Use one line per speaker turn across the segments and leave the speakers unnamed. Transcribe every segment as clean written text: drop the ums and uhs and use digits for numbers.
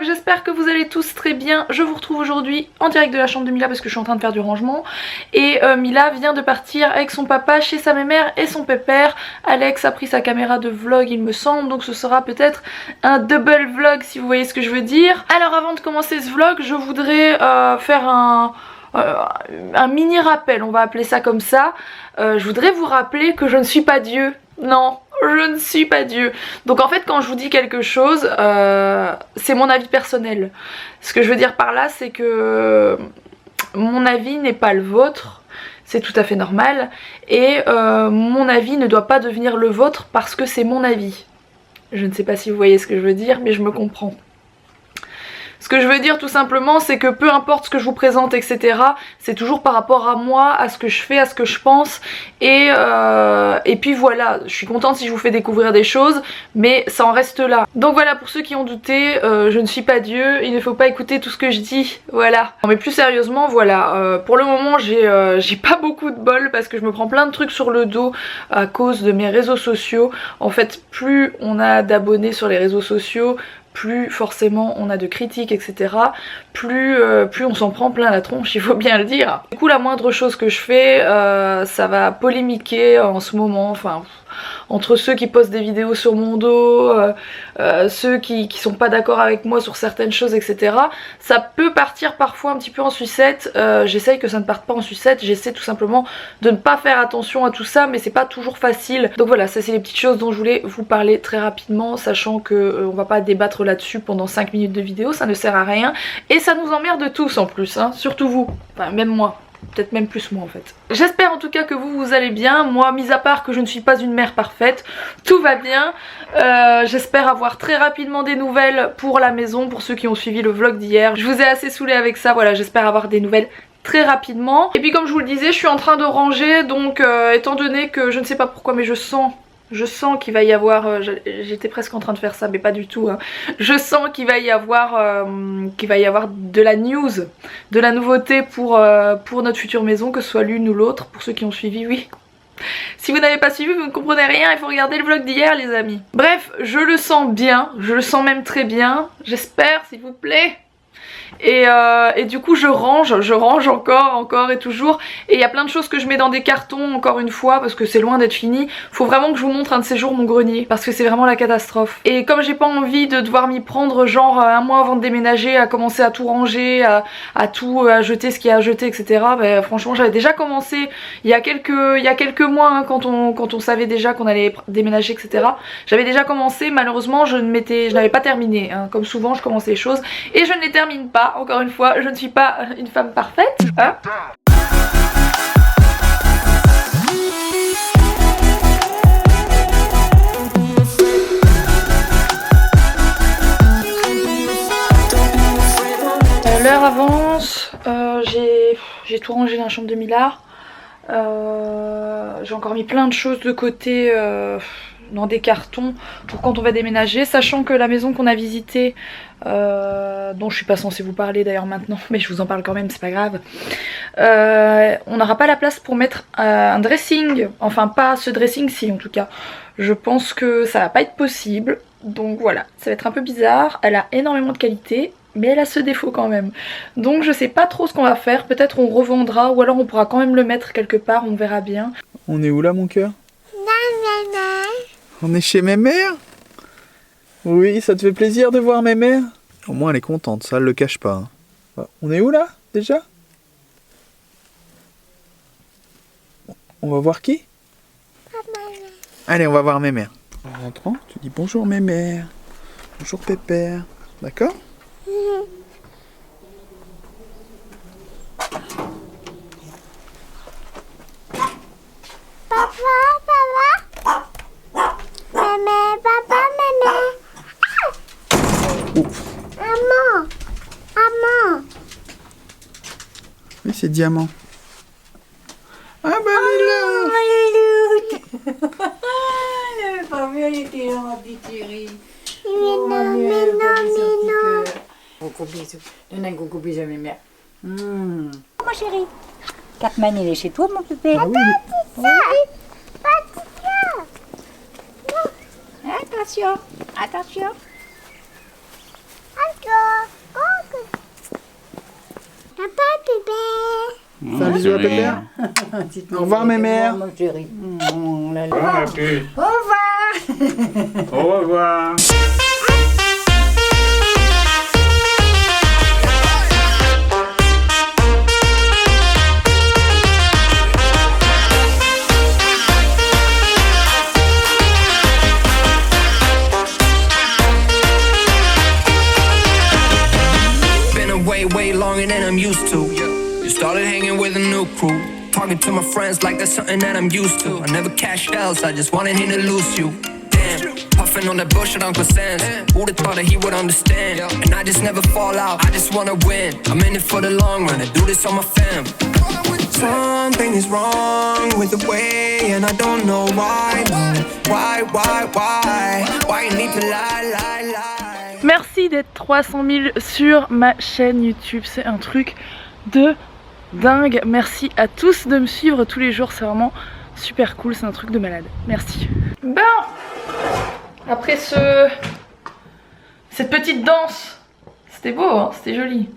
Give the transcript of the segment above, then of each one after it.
vlog, j'espère que vous allez tous très bien. Je vous retrouve aujourd'hui en direct de la chambre de Mila parce que je suis en train de faire du rangement. Et Mila vient de partir avec son papa chez sa mémère et son pépère. Alex a pris sa caméra de vlog il me semble, donc ce sera peut-être un double vlog si vous voyez ce que je veux dire. Alors avant de commencer ce vlog, je voudrais faire un mini rappel, on va appeler ça comme ça. Je voudrais vous rappeler que je ne suis pas Dieu. Non, je ne suis pas Dieu. Donc en fait quand je vous dis quelque chose, c'est mon avis personnel. Ce que je veux dire par là, c'est que mon avis n'est pas le vôtre. C'est tout à fait normal. Et mon avis ne doit pas devenir le vôtre parce que c'est mon avis. Je ne sais pas si vous voyez ce que je veux dire, mais je me comprends. Ce que je veux dire tout simplement, c'est que peu importe ce que je vous présente, etc., c'est toujours par rapport à moi, à ce que je fais, à ce que je pense. Et puis voilà, je suis contente si je vous fais découvrir des choses, mais ça en reste là. Donc voilà, pour ceux qui ont douté, je ne suis pas Dieu, il ne faut pas écouter tout ce que je dis, voilà. Non mais plus sérieusement, voilà, pour le moment j'ai pas beaucoup de bol parce que je me prends plein de trucs sur le dos à cause de mes réseaux sociaux. En fait, plus on a d'abonnés sur les réseaux sociaux, plus forcément on a de critiques, etc. Plus on s'en prend plein la tronche, il faut bien le dire. Du coup la moindre chose que je fais, ça va polémiquer en ce moment, enfin entre ceux qui postent des vidéos sur mon dos, ceux qui sont pas d'accord avec moi sur certaines choses, etc. Ça peut partir parfois un petit peu en sucette. J'essaye que ça ne parte pas en sucette, j'essaie tout simplement de ne pas faire attention à tout ça, mais c'est pas toujours facile. Donc voilà, ça c'est les petites choses dont je voulais vous parler très rapidement, sachant que on va pas débattre là-dessus pendant 5 minutes de vidéo, ça ne sert à rien. Et ça nous emmerde tous en plus, hein, surtout vous, enfin même moi. Peut-être même plus moi en fait. J'espère en tout cas que vous allez bien. Moi, mis à part que je ne suis pas une mère parfaite, tout va bien. J'espère avoir très rapidement des nouvelles pour la maison, pour ceux qui ont suivi le vlog d'hier. Je vous ai assez saoulé avec ça, voilà, j'espère avoir des nouvelles très rapidement. Et puis comme je vous le disais, je suis en train de ranger, donc étant donné que je ne sais pas pourquoi, mais je sens qu'il va y avoir, j'étais presque en train de faire ça mais pas du tout, hein. Je sens qu'il va y avoir de la news, de la nouveauté pour notre future maison, que ce soit l'une ou l'autre, pour ceux qui ont suivi, oui. Si vous n'avez pas suivi, vous ne comprenez rien, il faut regarder le vlog d'hier les amis. Bref, je le sens bien, je le sens même très bien, j'espère s'il vous plaît. Et du coup je range encore et toujours. Et il y a plein de choses que je mets dans des cartons encore une fois parce que c'est loin d'être fini. Faut vraiment que je vous montre un de ces jours mon grenier parce que c'est vraiment la catastrophe. Et comme j'ai pas envie de devoir m'y prendre genre un mois avant de déménager, à commencer à tout ranger, à tout à jeter ce qu'il y a à jeter, etc. Bah, franchement j'avais déjà commencé il y a quelques mois, hein, quand on savait déjà qu'on allait déménager, etc. J'avais déjà commencé, malheureusement je n'avais pas terminé, hein. Comme souvent je commence les choses et je ne les termine pas. Encore une fois, je ne suis pas une femme parfaite, hein. L'heure avance, j'ai tout rangé dans la chambre de Mila. J'ai encore mis plein de choses de côté dans des cartons pour quand on va déménager, sachant que la maison qu'on a visitée, dont je suis pas censée vous parler d'ailleurs maintenant, mais je vous en parle quand même, c'est pas grave, on n'aura pas la place pour mettre un dressing, enfin pas ce dressing-ci en tout cas. Je pense que ça va pas être possible, donc voilà, ça va être un peu bizarre. Elle a énormément de qualité, mais elle a ce défaut quand même. Donc je sais pas trop ce qu'on va faire, peut-être on revendra ou alors on pourra quand même le mettre quelque part, on verra bien.
On est où là mon cœur? On est chez mémère? Oui, ça te fait plaisir de voir mémère? Au moins elle est contente, ça elle le cache pas, hein. On est où là déjà? On va voir qui? Allez, on va voir mémère. En rentrant, tu dis bonjour mémère, bonjour pépère, d'accord? Oui, c'est Diamant. Ah bah Mila.
Le fameux il était là, ma petite chérie. Gros bisous. Donne un gros bisou à mes mères. Ma chérie. Catman, il est chez toi, mon bébé.
Ah oui.
Attention, attention.
Fais un bisou à Pépère. Au revoir, mémère.
Mon chéri.
Au revoir.
Au revoir.
Au revoir.
Way longer than I'm used to. You started hanging with a new crew, talking to my friends like that's something that I'm used to. I never cashed out, I just wanted him to lose you. Damn, puffing on that bullshit Uncle Sam's. Who'da thought that he would understand? And I just never fall out, I just wanna win. I'm in it for the long run, I do this on my fam. Something is wrong with the way, and I don't know why. Why you need to lie.
Merci d'être 300 000 sur ma chaîne YouTube, c'est un truc de dingue. Merci à tous de me suivre tous les jours, c'est vraiment super cool, c'est un truc de malade. Merci. Bon, après cette petite danse, c'était beau, hein, c'était joli.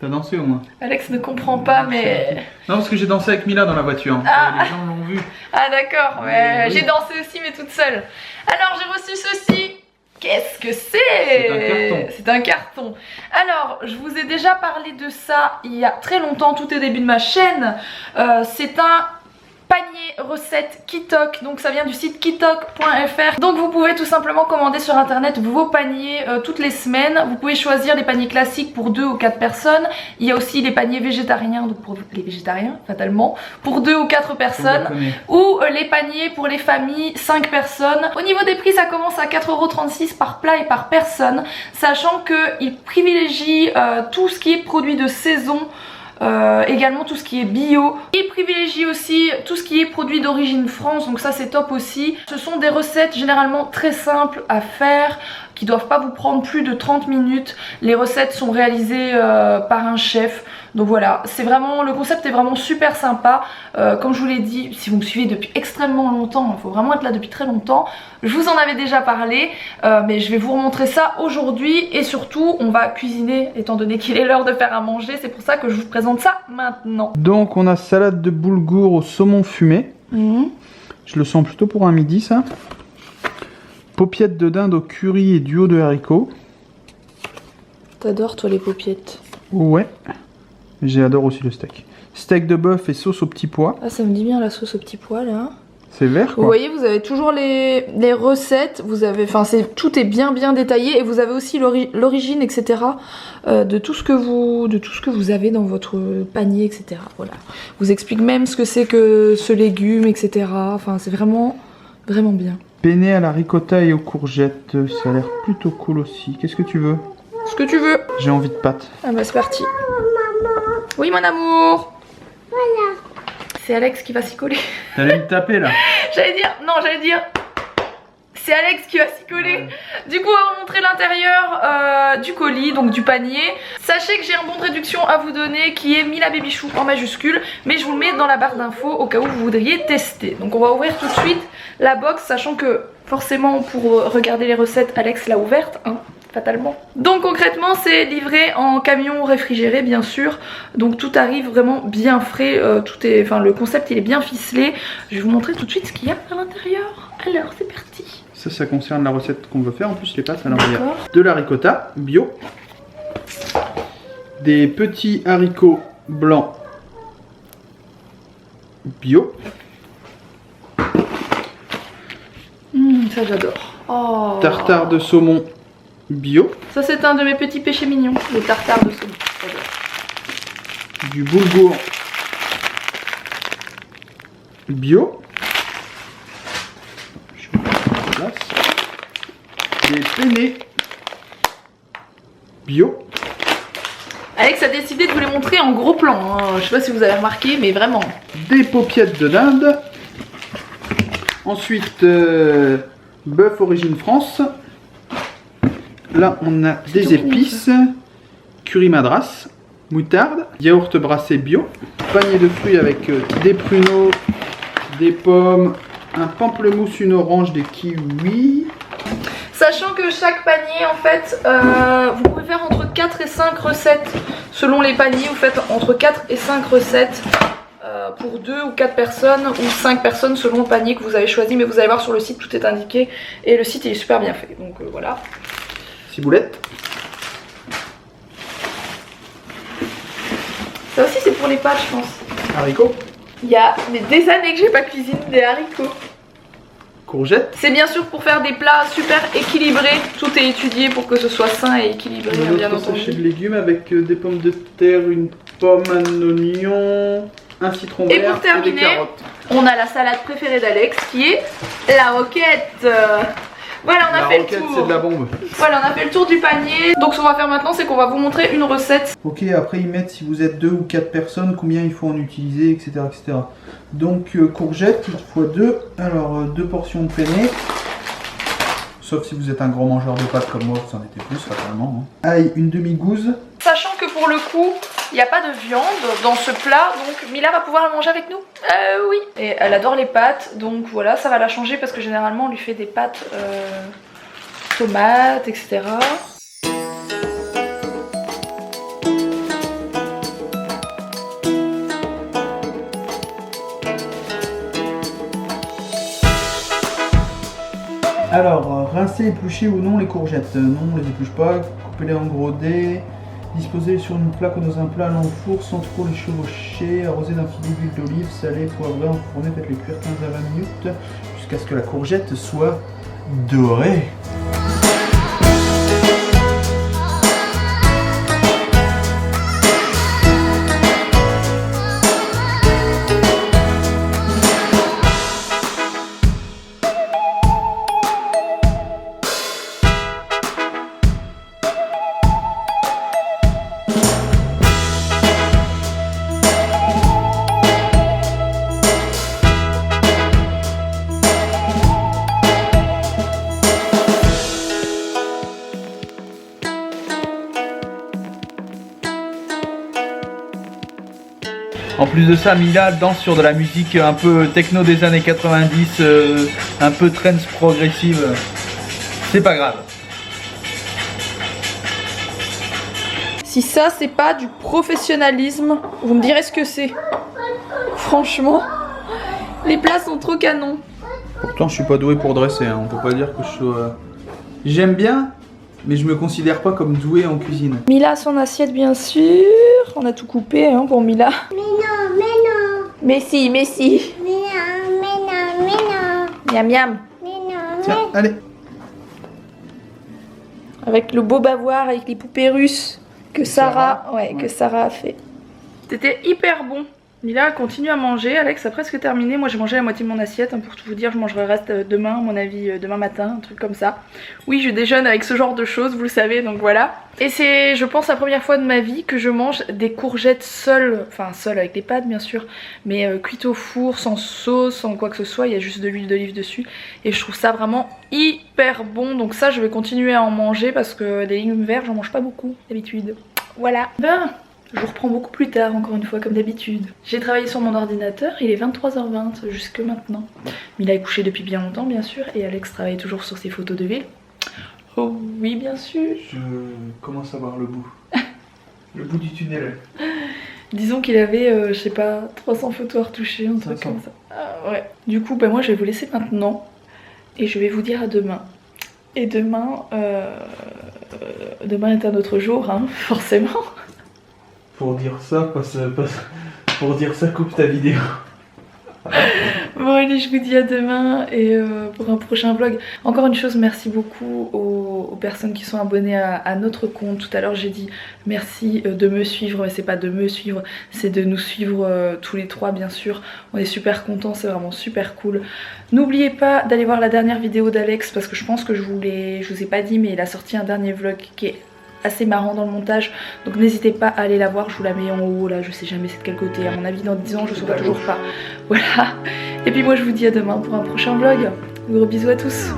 T'as dansé au moins?
Alex ne comprend pas, mais...
Non, parce que j'ai dansé avec Mila dans la voiture.
Ah.
Les gens l'ont vu.
Ah d'accord, mais
Oui.
j'ai dansé aussi mais toute seule. Alors j'ai reçu ceci. Qu'est-ce que c'est?
C'est un carton.
C'est un carton. Alors, je vous ai déjà parlé de ça il y a très longtemps, tout au début de ma chaîne. C'est un panier recette Kitok, donc ça vient du site kitok.fr. Donc vous pouvez tout simplement commander sur internet vos paniers toutes les semaines. Vous pouvez choisir les paniers classiques pour 2 ou 4 personnes. Il y a aussi les paniers végétariens, donc pour les végétariens fatalement, pour 2 ou 4 personnes. Ou les paniers pour les familles 5 personnes. Au niveau des prix, ça commence à 4,36 € par plat et par personne, sachant qu'ils privilégient tout ce qui est produit de saison. Également tout ce qui est bio. Ils privilégient aussi tout ce qui est produit d'origine France, donc ça c'est top aussi. Ce sont des recettes généralement très simples à faire, qui doivent pas vous prendre plus de 30 minutes. Les recettes sont réalisées par un chef. Donc voilà, c'est vraiment, le concept est vraiment super sympa. Comme je vous l'ai dit, si vous me suivez depuis extrêmement longtemps, il faut vraiment être là depuis très longtemps. Je vous en avais déjà parlé, mais je vais vous remontrer ça aujourd'hui. Et surtout, on va cuisiner, étant donné qu'il est l'heure de faire à manger. C'est pour ça que je vous présente ça maintenant.
Donc on a salade de boulgour au saumon fumé. Je le sens plutôt pour un midi ça. Paupiettes de dinde au curry et duo de haricots.
T'adores toi les paupiettes?
Ouais. J'adore aussi le steak. Steak de bœuf et sauce aux petits pois.
Ah ça me dit bien la sauce aux petits pois là.
C'est vert quoi.
Vous voyez, vous avez toujours les recettes, vous avez, enfin tout est bien détaillé et vous avez aussi l'origine etc. De tout ce que vous avez dans votre panier etc. Voilà. Vous explique même ce que c'est que ce légume etc. Enfin c'est vraiment bien.
Penne à la ricotta et aux courgettes, ça a l'air plutôt cool aussi. Qu'est-ce que tu veux?
Ce que tu veux.
J'ai envie de pâtes.
Ah bah c'est parti. Oui mon amour. Voilà. C'est Alex qui va s'y coller.
T'allais me taper là.
J'allais dire c'est Alex qui va s'y coller. Ouais. Du coup on va vous montrer l'intérieur du colis, donc du panier. Sachez que j'ai un bon de réduction à vous donner qui est Mila Baby Chou en majuscule, mais je vous le mets dans la barre d'infos au cas où vous voudriez tester. Donc on va ouvrir tout de suite la box, sachant que forcément pour regarder les recettes Alex l'a ouverte hein, fatalement. Donc concrètement c'est livré en camion réfrigéré bien sûr, donc tout arrive vraiment bien frais, tout est, enfin le concept il est bien ficelé. Je vais vous montrer tout de suite ce qu'il y a à l'intérieur. Alors c'est parti.
Ça concerne la recette qu'on veut faire, en plus les pâtes, alors il y a de la ricotta bio, des petits haricots blancs bio.
Ça j'adore. Oh.
Tartare de saumon bio.
Ça c'est un de mes petits péchés mignons, les tartares de saumon.
Du boulgour bio. Je vais mettre en place. Des penne bio.
Alex a décidé de vous les montrer en gros plan, hein. Je sais pas si vous avez remarqué mais vraiment.
Des paupiettes de dinde. Ensuite bœuf origine France. Là on a des épices, curry madras, moutarde, yaourt brassé bio, panier de fruits avec des pruneaux, des pommes, un pamplemousse, une orange, des kiwis.
Sachez Sachant que chaque panier en fait, vous pouvez faire entre 4 et 5 recettes selon les paniers. Vous faites entre 4 et 5 recettes pour 2 ou 4 personnes ou 5 personnes selon le panier que vous avez choisi. Mais vous allez voir sur le site, tout est indiqué et le site il est super bien fait. Donc voilà.
Ciboulette.
Ça aussi c'est pour les pâtes je pense.
Haricots.
Il y a des années que j'ai pas cuisiné des haricots.
Courgettes.
C'est bien sûr pour faire des plats super équilibrés. Tout est étudié pour que ce soit sain et équilibré, bien
Un autre
entendu.
sachet de légumes avec des pommes de terre, une pomme, un oignon, un citron
Et
vert
pour terminer,
et des carottes.
on a la salade préférée d'Alex qui est la roquette. Voilà, on a fait le
roquette,
tour.
c'est de la bombe.
Voilà, on a fait le tour du panier. Donc ce qu'on va faire maintenant, c'est qu'on va vous montrer une recette.
Ok, après ils mettent si vous êtes 2 ou 4 personnes, combien il faut en utiliser, etc. etc. Donc courgettes x2, alors 2 portions de penne. Sauf si vous êtes un grand mangeur de pâtes comme moi, vous en mettez plus fatalement. Hein. Ail, une demi-gousse.
Sachant que pour le coup, il n'y a pas de viande dans ce plat, donc Mila va pouvoir le manger avec nous. Oui. Et elle adore les pâtes, donc voilà, ça va la changer parce que généralement on lui fait des pâtes tomates, etc.
Alors, rincer, éplucher ou non les courgettes. Non, on les épluche pas, coupez-les en gros dés. Disposez sur une plaque ou dans un plat à l'enfour sans trop les chevaucher. Arroser d'un filet d'huile d'olive, salé, poivré, enfourné, faites-les cuire 15 à 20 minutes jusqu'à ce que la courgette soit dorée. En plus de ça, Mila danse sur de la musique un peu techno des années 90, un peu trance progressive. C'est pas grave.
Si ça c'est pas du professionnalisme, vous me direz ce que c'est. Franchement, les plats sont trop canons.
Pourtant, je suis pas doué pour dresser, hein. On peut pas dire que je sois... J'aime bien, mais je me considère pas comme doué en cuisine.
Mila a son assiette bien sûr. On a tout coupé hein, pour Mila.
Mais non, mais non.
Mais si, mais si.
Mais non, mais non, mais non.
Miam miam.
Mais non,
Tiens, allez.
Avec le beau bavoir, avec les poupées russes que Sarah a fait. C'était hyper bon. Mila continue à manger, Alex a presque terminé. Moi j'ai mangé la moitié de mon assiette, hein, pour tout vous dire, je mangerai le reste demain, à mon avis demain matin, un truc comme ça. Oui, je déjeune avec ce genre de choses, vous le savez, donc voilà. Et c'est, je pense, la première fois de ma vie que je mange des courgettes seules, enfin seules avec des pâtes bien sûr, mais cuites au four, sans sauce, sans quoi que ce soit, il y a juste de l'huile d'olive dessus. Et je trouve ça vraiment hyper bon, donc ça je vais continuer à en manger parce que les légumes verts j'en mange pas beaucoup d'habitude. Voilà. Ben, je vous reprends beaucoup plus tard, encore une fois, comme d'habitude. J'ai travaillé sur mon ordinateur, il est 23h20 jusque maintenant. Mila est couché depuis bien longtemps, bien sûr, et Alex travaille toujours sur ses photos de ville. Oh oui, bien sûr.
Je commence à voir le bout. Le bout du tunnel.
Disons qu'il avait, je sais pas, 300 photos à retoucher, un truc comme ça. Ah, ouais. Du coup, ben moi, je vais vous laisser maintenant, et je vais vous dire à demain. Et demain, demain est un autre jour, hein, forcément.
Pour dire ça, pour dire ça, coupe ta vidéo.
Bon allez, je vous dis à demain et pour un prochain vlog. Encore une chose, merci beaucoup aux personnes qui sont abonnées à notre compte. Tout à l'heure j'ai dit merci de me suivre, mais c'est pas de me suivre, c'est de nous suivre tous les trois bien sûr. On est super contents, c'est vraiment super cool. N'oubliez pas d'aller voir la dernière vidéo d'Alex parce que je pense que je vous ai pas dit, mais il a sorti un dernier vlog qui est assez marrant dans le montage, donc n'hésitez pas à aller la voir. Je vous la mets en haut là, je sais jamais c'est de quel côté, à mon avis dans 10 ans je saurai toujours pas. Voilà, et puis moi je vous dis à demain pour un prochain vlog. Gros bisous à tous.